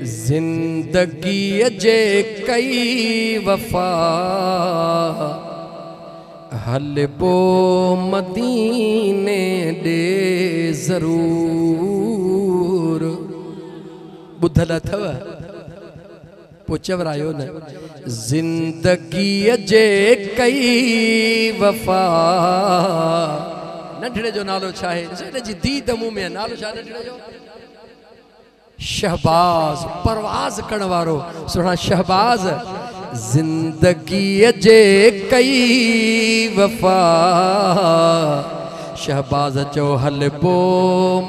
जिंदगी जे कई वफा हलबो मदीने दे जरूर। बुधल अथव पुचवरायो न। जिंदगी जे कई वफा नंढड़े जो नालो छा है? जी दीद मुंह में नालो छा नंढड़े जो? शहबाज परवाज करण वारो सुना शहबाज। जिंदगी जे कई वफा शहबाज चो हलबो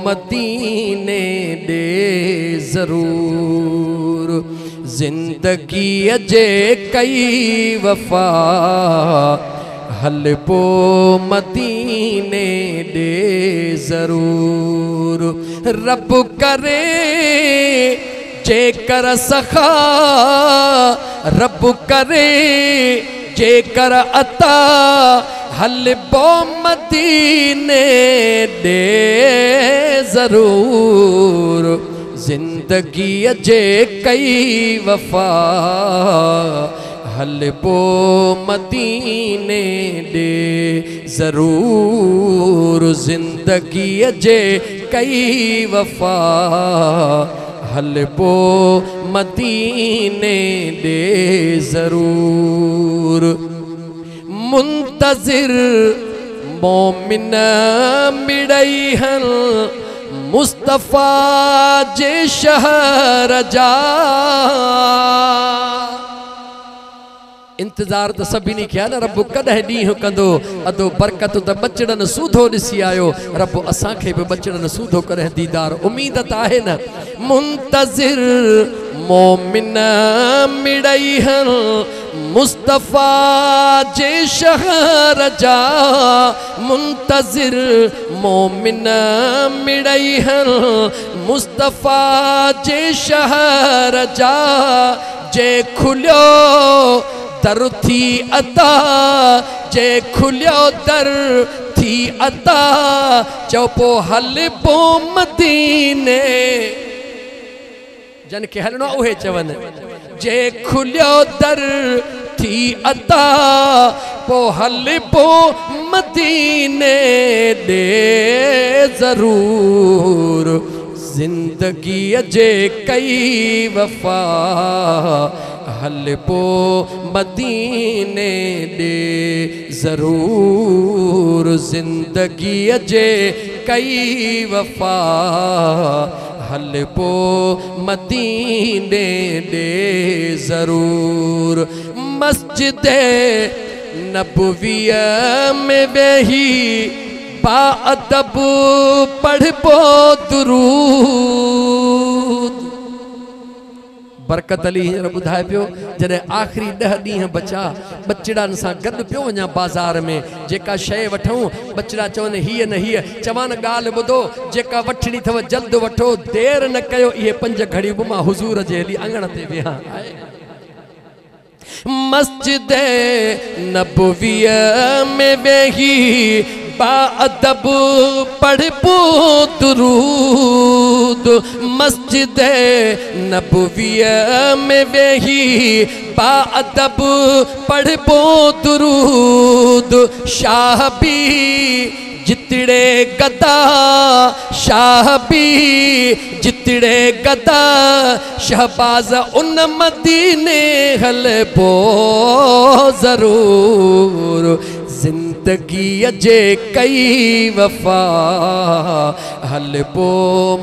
मदीने दे जरूर। जिंदगी जे कई वफा हलबो मदीने दे जरूर। रब करे जेकर सखा रब करे जेकर अता हलबो मदीने दे जरूर। जिंदगी जे कई वफा हलबो मदीने दे जरूर। जिंदगी जे कई वफा हलबो मदीने दे जरूर। मुंतजिर मोमिन मिड़ई हल मुस्तफ़ा जे शहर जा। इंतजार तो सभिनी किया न। रब कॾहिं ॾींहुं कंदो अदो बरकत त बचड़न सूधो ॾिसी आयो। रब असांखे बि बचड़न सूधो करे दीदार उम्मीद त आहे न। मुंतजिर मोमिन मिड़ई हल मुस्तफ़ा जे शहर जा। मुंतजिर मोमिन मिड़ई हल मुस्तफ़ा जे शहर जा। जे खुलियो दर थी अता जे खुलियो दर थी अता चौपो हलबो मदीने। जन के हलनो उहे चवन जे खुलियो दर थी अता पो हलबो मदीने दे जरूर। जिंदगी जे कई वफा हलबो मदीने दे जरूर। जिंदगी जे कई वफा हलबो मदीने दे जरूर। मस्जिद नबविया में वेही बाअदब पढ़बो दुरूद। बरकत अली हींअर ॿुधाए पियो जॾहिं आख़िरी 10 ॾींहं बचा बचड़नि सां गॾु पियो वञा बाज़ार में। जेका शइ वठूं बचड़ा चवनि हीअ न हीअ। चवान ॻाल्हि ॿुधो जेका वठणी अथव जल्द वठो देर न कयो। इहे 5 घड़ियूं बि मां हुज़ूर जे हली अंगण ते विहा। मस्जिद नबविया में वेही बाअदब पढ़बो दुरूद। मस्जिद नबविया में वेही बाअदब पढ़बो दुरूद। शाह भी जितड़े गदा शाह भी जितड़े गदा शहबाज उन मदीने हलबो जरूर। जिंदगी जे कई वफा हलबो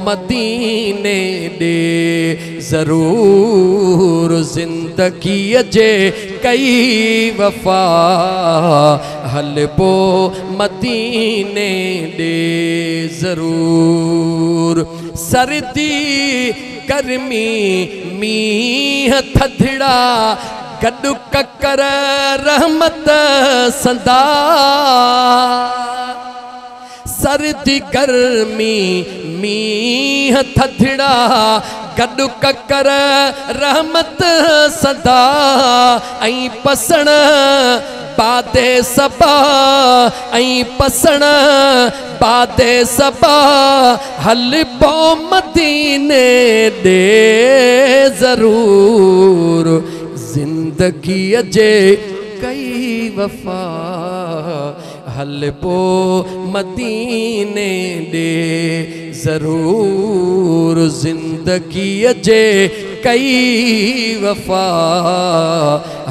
मदीने दे जरूर। जिंदगी जे कई वफा हलबो मदीने दे जरूर। सर्दी गर्मी मींह थधिड़ा गॾु ककर रहमत संदा। सर्दी गर्मी मींह थधिड़ा गॾु ककर रहमत सदा। ऐं पसण बादे सबा ऐं पसण बादे सबा हलबो मदीने दे ज़रूर जिंदगी जे कई वफा हल पो मदीने दे ज़रूर जिंदगी जे कई वफा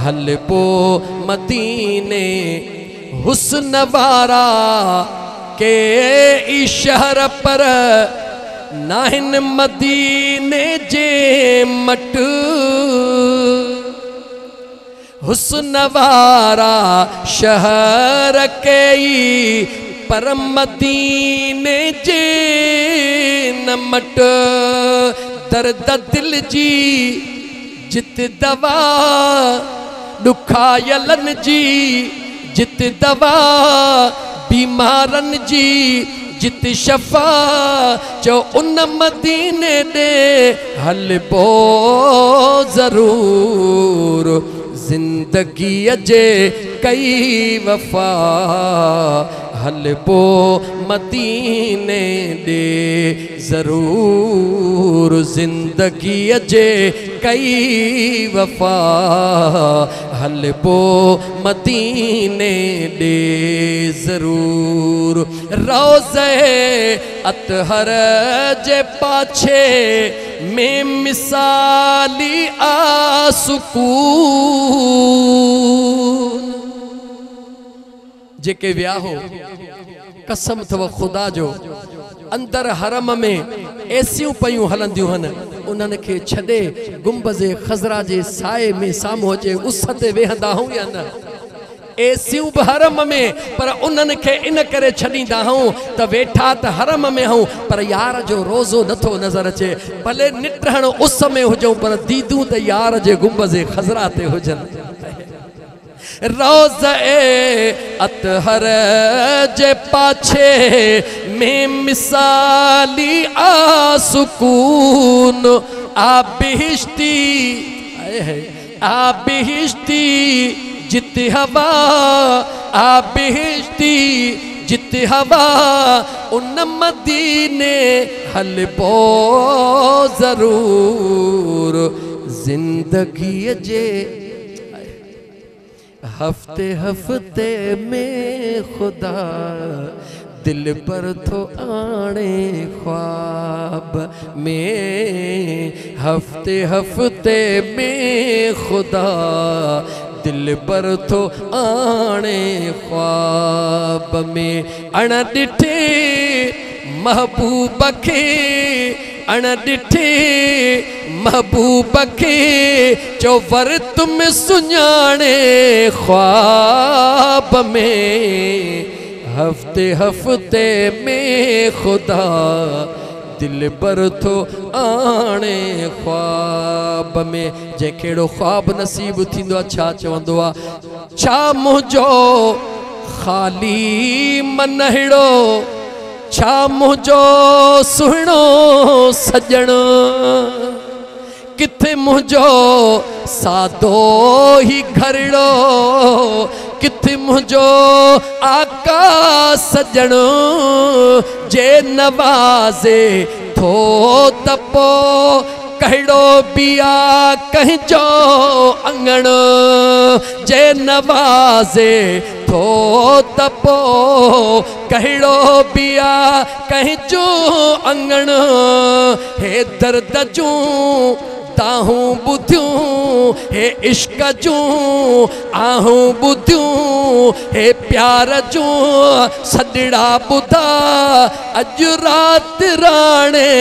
हल पो मदीने हुस्न वारा के शहर पर नाहिन मदीने जे मट हुस्न वारा शहर कई पर मदीने जे नमट दर्द दिल जी जित दवा दुखायलन जी जित दवा बीमारन जी जित शफा जो उन मदीने दे हल पो ज़रूर जिंदगी जे कई वफा हल पो मदीने दे ज़रूर जिंदगी जे कई वफा हल पो मदीने दे ज़रूर रोज़े अतहर जे पाछे में मिसाली आसुकून जेके विया हो कसम थव खुदा जो अंदर हरम में एसियूं पयूं हलंदियूं हन उन्हनि खे छॾे गुंबज़े खज़रा जे साए में साम्हूं जे उस ते वेहंदा हूं या न एसियूं बि हरम में पर उन्हनि खे इन करे छॾींदा हूं त वेठा त हरम में हूं पर यार जो रोज़ो नथो नज़र अचे भले निटहण उस में हुजूं पर दीदूं त यार जे गुंबज़े खज़रा ते हुजनि रोज़े अतहर जे पाछे में मिसाली आसुकून आबिश्ती आबिश्ती जित हवा आबिश्ती जित हवा उन मदीने हल पो ज़रूर जिंदगी जे हफ्ते हफ्ते में खुदा दिल पर थो आने ख्वाब में हफ्ते हफ्ते में खुदा दिल पर थो आने ख्वाब में अण डिठे महबूब खे अण डिठे महबूब खे चो वर तुम सुञाणे ख्वाब में हफ्ते हफ्ते में खुदा दिल पर थो आणे ख्वाब में जेकेड़ो ख्वाब नसीब थींदो आहे छा चवंदो आहे छा मुंहिंजो ख़ाली मन अहिड़ो छा मुंहिंजो सुहिणो सजणो किथे मुंहिंजो सादो ही घरड़ो किथे मुंहिंजो आका सजणो जे नवाज़े थो त पोइ कहिड़ो बिया कंहिंजो अंगण जे नवाज़े थो त पोइ कहिड़ो बिया कंहिंजो अंगण हे दर्द जूं ताहूं बुधियूं हे इश्क जूं आहूं बुधियूं हे प्यार जूं सदड़ा बुधा अॼु राति राणे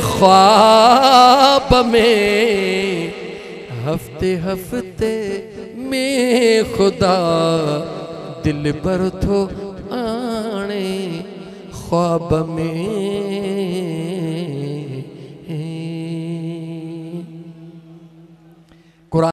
ख्वाब में हफ्ते हफ्ते में खुदा दिल पर थो आणे ख्वाब में